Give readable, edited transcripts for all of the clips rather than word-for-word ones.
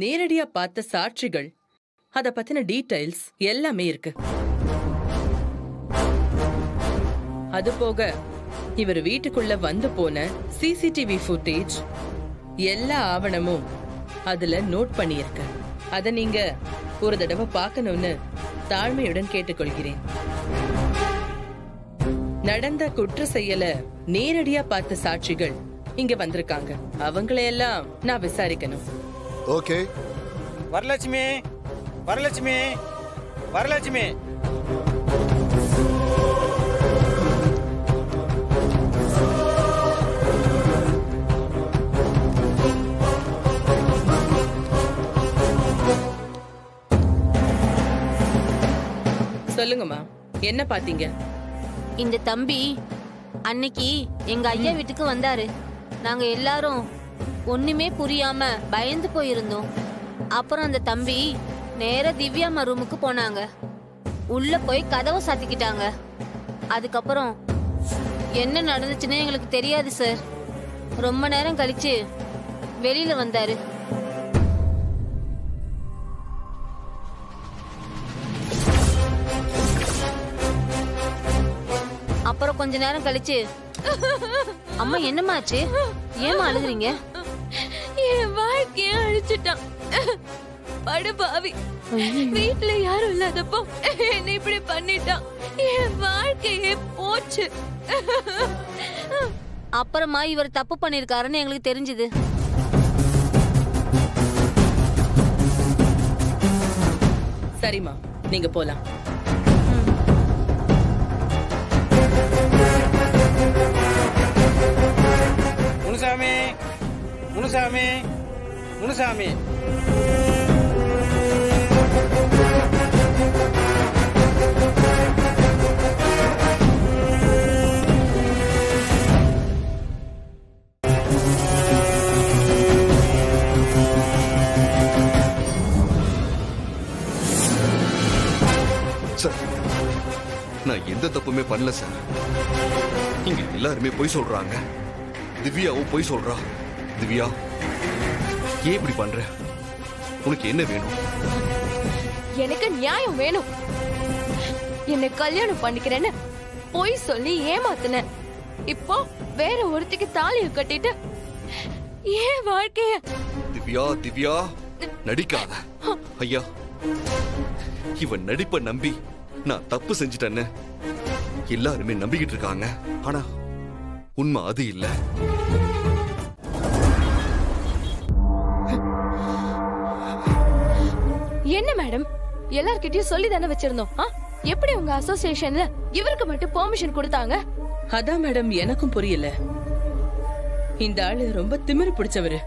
நேரடியா பார்த்த சாட்சிகள், அத பத்தின டீடைல்ஸ் எல்லாமே இருக்கு. அது போக இவர் வீட்டுக்குள்ள வந்து போன சிசிடிவி ஃபுட்டேஜ், எல்லா ஆவணமும் அதுல நோட் பண்ணியிருக்கு. அத நீங்க ஒரு தடவை பார்க்கணும்னு தாழ்மையுடன் கேட்டுக்கொள்கிறேன். நடந்த குற்ற செயல நேரடியா பார்த்த சாட்சிகள் இங்க வந்திருக்காங்க. அவங்களையெல்லாம் நான் விசாரிக்கணும். ஓகே. வரலட்சுமி, வரலட்சுமி, வரலட்சுமி. சொல்லுங்கம்மா, என்ன பாத்தீங்க? இந்த தம்பி அன்னைக்கு எங்க ஐயா வீட்டுக்கு வந்தாரு. நாங்க எல்லாரும் ஒண்ணுமே புரியாம பயந்து போயிருந்தோம். அப்புறம் அந்த தம்பி நேரா திவ்யாம்மா ரூமுக்கு போனாங்க. உள்ள போய் கதவை சாத்திக்கிட்டாங்க. அதுக்கப்புறம் என்ன நடந்துச்சுன்னு எங்களுக்கு தெரியாது சார். ரொம்ப நேரம் கழிச்சு வெளியில வந்தாரு. அப்புறம் கொஞ்ச நேரம் கழிச்சு, அம்மா என்னமாச்சு, ஏமா அழுகுறீங்க? என் வாழ்க்கைய அழிச்சிட்டான் படுபாவி. வீட்டுல யாரும் இல்லாதப்போ என்ன இப்படி பண்ணிட்டான். என் வாழ்க்கையே போச்சு. அப்புறமா இவர் தப்பு பண்ணிருக்காருன்னு எங்களுக்கு தெரிஞ்சது. சரிம்மா, நீங்க போலாம். முனுசாமி, முனுசாமி, முனுசாமி. சார், நான் எந்த தப்புமே பண்ணல சார். இங்க எல்லாருமே பொய் சொல்றாங்க. திவ்யாவும் பொய் சொல்றா. திவ்யா, ஏன் இப்படி பண்ற? உனக்கு என்ன வேணும்? எனக்கு நியாயம் வேணும். என்னை கல்யாணம் பண்ணிக்கிறேன்னு பொய் சொல்லி ஏமாத்தின. இப்போ வேற ஒருத்திக்கு தாலியை கட்டிட்டு ஏன் வாழ்க்கைய... திவ்யா, திவ்யா, நடிக்காத. ஐயா, இவன் நடிப்ப நம்பி நான் தப்பு செஞ்சிட்டேன்னு எல்லாருமே நம்பிக்கிட்டு இருக்காங்க. ஆனா உண்மை அது இல்ல. என்ன மேடம், எல்லார்கிட்டயும் சொல்லி தானே வச்சிருந்தோம். எப்படி உங்க அசோசியேஷன்ல இவருக்கு மட்டும் பெர்மிஷன் கொடுத்தாங்க? அதான் மேடம், எனக்கும் புரியல. இந்த ஆளு ரொம்ப திமிரு பிடிச்சவரு.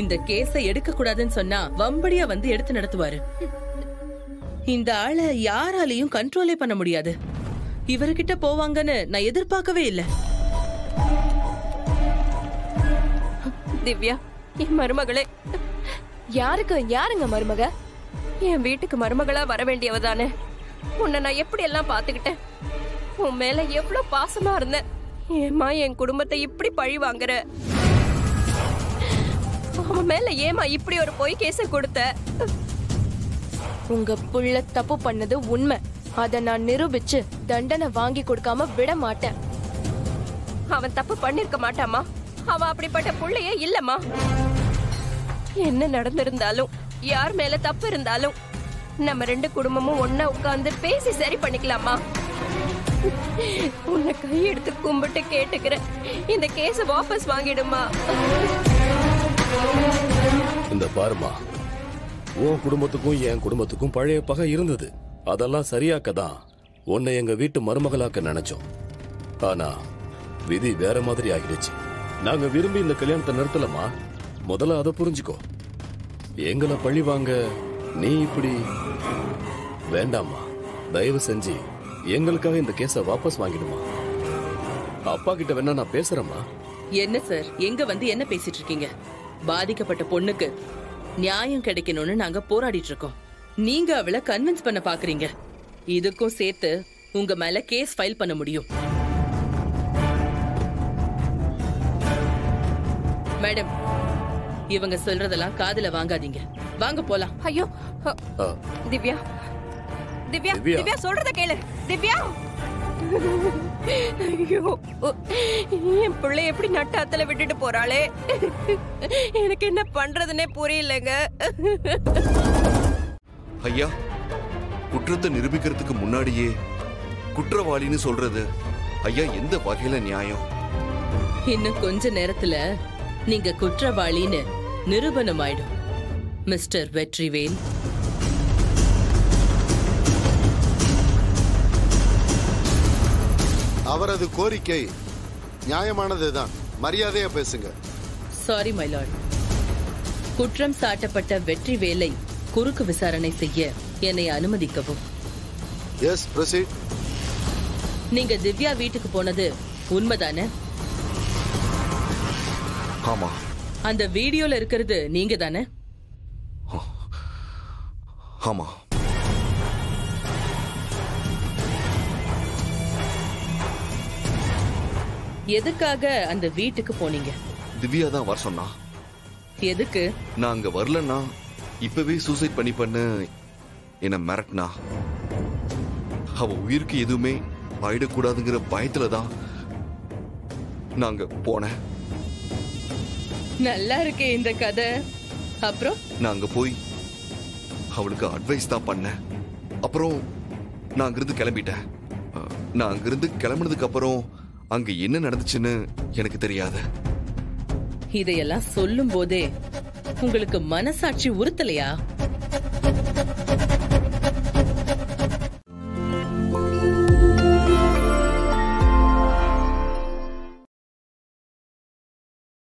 இந்த கேஸ எடுக்க கூடாதுன்னு சொன்னா வம்படியா வந்து எடுத்து நடத்துவாரு. இந்த ஆளை யாராலையும் கண்ட்ரோலே பண்ண முடியாது. இவர்கிட்ட போவாங்கன்னு நான் எதிர்பார்க்கவே இல்லை. திவ்யா, என் மருமகளே. யாருங்க மருமக? என் வீட்டுக்கு மருமகளா வர வேண்டியவதானே. உன்னை நான் எப்படி எல்லாம் பாத்துக்கிட்டேன். உன் மேல எவ்வளவு பாசமா இருந்தேன். ஏமா என் குடும்பத்தை இப்படி பழி வாங்குற? அவன் மேல ஏமா இப்படி ஒரு பொய் கேஸ கொடுத்த? உங்க புள்ள தப்பு பண்ணது உண்மை. அத நான் நிரூபிச்சு தண்டனை வாங்கி கொடுக்காம விட மாட்டேன். அவன் தப்பு பண்ணிருக்க மாட்டாமா. அவன் அப்படிப்பட்ட புள்ளையே இல்லம்மா. என்ன நடந்திருந்தாலும், யார் மேல தப்பு இருந்தாலும், நம்ம ரெண்டு குடும்பமும் ஒன்னா உட்கார்ந்து பேசி சரி பண்ணிக்கலாமா? உன்னை கையெடுத்து கும்பிட்டு கேட்டுக்கிறேன், இந்த கேஸ வாபஸ் வாங்கிடுமா? இந்த பாருமா, உன் குடும்பத்துக்கும் என் குடும்பத்துக்கும் பழைய பகை இருந்தது. அதெல்லாம் சரியாக்கதான் உன்னை எங்க வீட்டு மருமகளாக்க நினைச்சோம். ஆனா விதி வேற மாதிரி ஆகிடுச்சு. நாங்க விரும்பி இந்த கல்யாணத்தை நிறுத்தலமா. முதல்ல அதை புரிஞ்சுக்கோ. எங்களை பழி வாங்க நீ இப்படி வேண்டாமா. தயவு செஞ்சு எங்களுக்காக இந்த கேஸ வாபஸ் வாங்கிடுமா. அப்பா கிட்ட வேணா நான் பேசுறேம்மா. என்ன சார், எங்க வந்து என்ன பேசிட்டு இருக்கீங்க? பாதிக்கப்பட்ட பொண்ணுக்கு நியாயம் கிடைக்கணும்னு நாங்க போராடிட்டு இருக்கோம். நீங்க அவளை கன்வின்ஸ் பண்ண பாக்குறீங்க. இதுக்கும் சேர்த்து உங்க மேல கேஸ் ஃபைல் பண்ண முடியும். மேடம், இவங்க சொல்றதெல்லாம் காதுல வாங்காதீங்க. வாங்க போலாம். ஐயோ ஆ, திவ்யா திவ்யா திவ்யா. திவ்யா சொல்றத கேளு திவ்யா. ஐயோ என் பிள்ளை எப்படி நட்டாத்துல விட்டுட்டு போறாளே. எனக்கு என்ன பண்றதுன்னே புரியலங்க. ஐயா, குற்றத்தை நிரூபிக்கிறதுக்கு முன்னாடியே குற்றவாளின்னு சொல்றது ஐயா எந்த வகையில நியாயம்? இன்னும் கொஞ்ச நேரத்துல நீங்க குற்றவாளின்னு நிரூபணம் ஆயிடும் மிஸ்டர் வெற்றிவேல். அவரது கோரிக்கை நியாயமானதுதான். மரியாதையா பேசுங்க. Sorry my lord. குற்றம் சாட்டப்பட்ட வெற்றிவேலை குறுக்கு விசாரணை செய்ய என்னை அனுமதிக்கவும். Yes, proceed. நீங்க திவ்யா வீட்டுக்கு போனது உண்மைதானே? ஆமா. அந்த வீடியோல இருக்கிறது நீங்க தானே? ஆமா. எதுக்காக அந்த வீட்டுக்கு போனீங்க? திவ்யா தான் வர சொன்னா. எதுக்கு? நான் அங்க வரலன்னா இப்பவே சூசைட் பண்ணு என்ன மிரட்டினா. அவ உயிருக்கு எதுவுமே ஆயிடக்கூடாதுங்கிற பயத்துலதான் நாங்க போனேன். நல்லா இருக்கே இந்த கதை. அப்புறம் நான் அங்க போய் அவளுக்கு அட்வைஸ் தான் பண்ணேன். அப்புறம் நான் அங்கிருந்து கிளம்பிட்டேன். நான் அங்கிருந்து கிளம்புனதுக்கு அப்புறம் அங்க என்ன நடந்துச்சுன்னு எனக்கு தெரியாது. இதையெல்லாம் சொல்லும் போதே உங்களுக்கு மனசாட்சி உறுத்தலையா?